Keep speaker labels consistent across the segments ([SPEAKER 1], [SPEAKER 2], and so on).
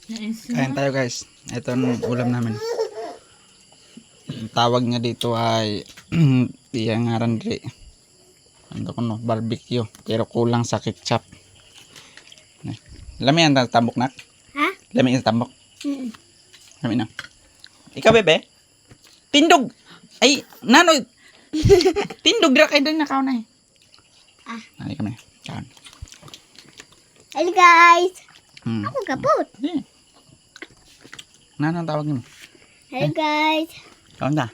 [SPEAKER 1] Kain tayo guys. Ito ang ulam namin. Ang tawag niya dito ay iyangaran diri. Ano ko no, barbecue. Pero kulang sa ketchup. Lami ang tambok nak?
[SPEAKER 2] Ha?
[SPEAKER 1] Lami ang tambok? Lami na. Ikaw bebe? Tindog! Ay, nano! Tindog dira kay din nakaw na eh. Ay kami. Kaon.
[SPEAKER 2] Hello guys!
[SPEAKER 1] Hmm.
[SPEAKER 2] Ako kapot.
[SPEAKER 1] Di. Nano ang tawag niyo?
[SPEAKER 2] Hello guys!
[SPEAKER 1] Kaon ta.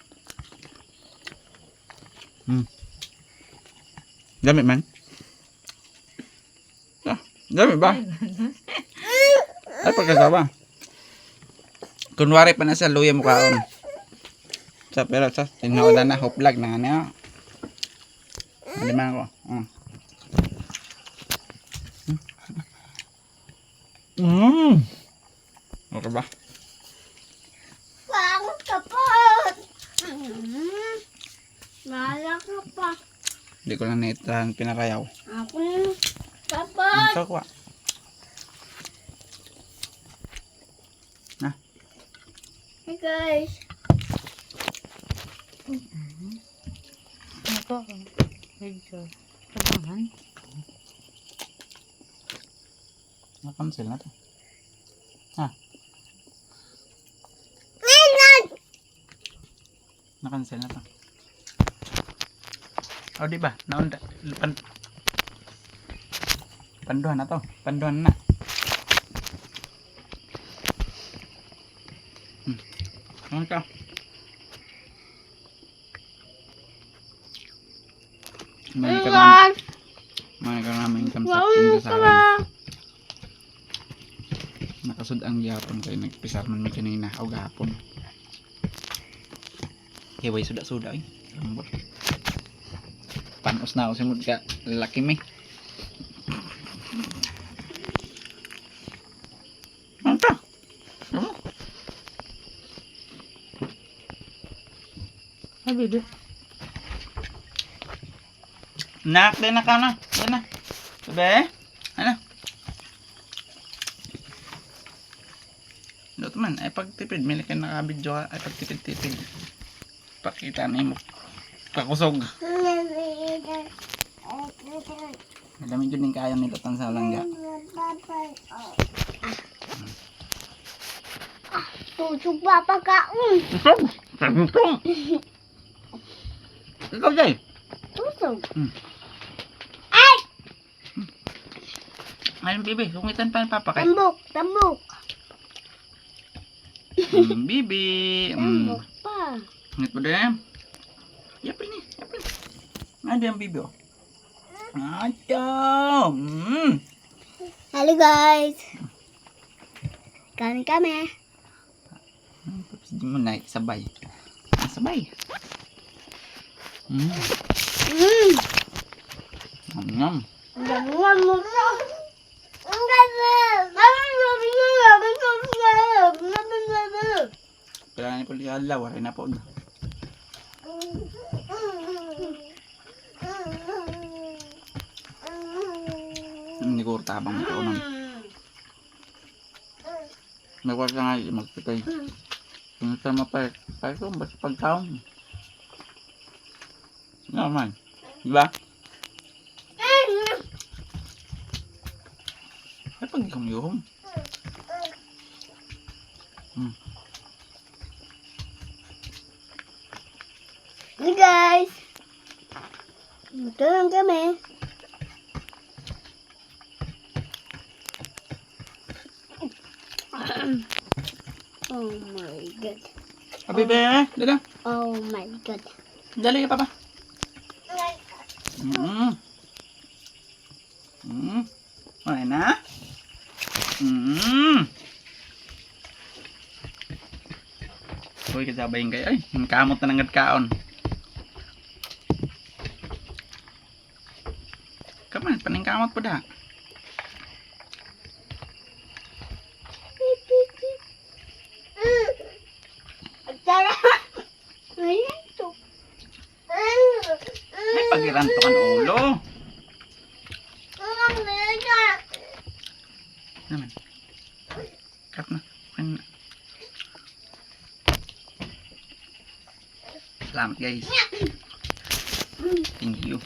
[SPEAKER 1] Dami man. Dami ba? Ay, pagkasawa. Kunwari pa na sa luya mo kaon. Pero sa tinoda na hoplag na ano. Lima ko. Okay ba?
[SPEAKER 2] Ako kapot! Malak ka pa.
[SPEAKER 1] Hindi ko lang naitahan pinarayaw.
[SPEAKER 2] Ako kapot!
[SPEAKER 1] Ito ko.
[SPEAKER 2] Hey guys!
[SPEAKER 3] Ito, medyo tabangan.
[SPEAKER 1] Nakancel na to. Nakancel na to. O diba? Naunda. Panduhan na to. Panduhan na. Ano ka? May ka namin kamsat sa akin. Nakasud ang gihapon kayo nagpisar man mi kanina o gahapon. Hiway suda-suda eh. Lambot. Panos na ako simod ka lalaki mi. Ano ka?
[SPEAKER 3] Ay, baby.
[SPEAKER 1] Nak, din na ka na. Yan na. Sabi? Ano? Dito man, ay pagtipid. Mili ka nakabidyo ka. Ay pagtipid-tipid. Pakita na mo. Pakusog. Madami dyan din kaya nilutan sa langga.
[SPEAKER 2] Tusog pa pagkaon!
[SPEAKER 1] Tusog! Tusog! Ikaw jay!
[SPEAKER 2] Tusog!
[SPEAKER 1] Ayun bibi, sungitan pa yung papa kay.
[SPEAKER 2] Tambok! Tambok!
[SPEAKER 1] Bibi!
[SPEAKER 2] Tambok pa!
[SPEAKER 1] Ngit po din. Yapin ni, yapin. Ada yang bibi oh. Ada.
[SPEAKER 2] Hello guys! Kain kami!
[SPEAKER 1] Tapos di mo naik sabay. Sabay. Ngam.
[SPEAKER 2] Jangan mo na! Ang ganda!
[SPEAKER 1] Kaya ni puli ala, wala na po. Hindi ko tabang ito nun. Nagwag ka nga magpitay. Pinusama pa ito, basta pagkaon. Naman. Diba? Ay pag ikaw yung
[SPEAKER 2] Hey guys! Ito lang kami. Oh my god.
[SPEAKER 1] Abi be, dala.
[SPEAKER 2] Oh my god.
[SPEAKER 1] Dali ka papa. Wala na. Uy, kasabayin kayo. Ay, kamot na ng kaon. Kaman, paning kamot po da.
[SPEAKER 2] Tara! Ay, ito.
[SPEAKER 1] May pagiranto kan ulo. Naman. Cut na. Okay na. Salamat guys. Thank you.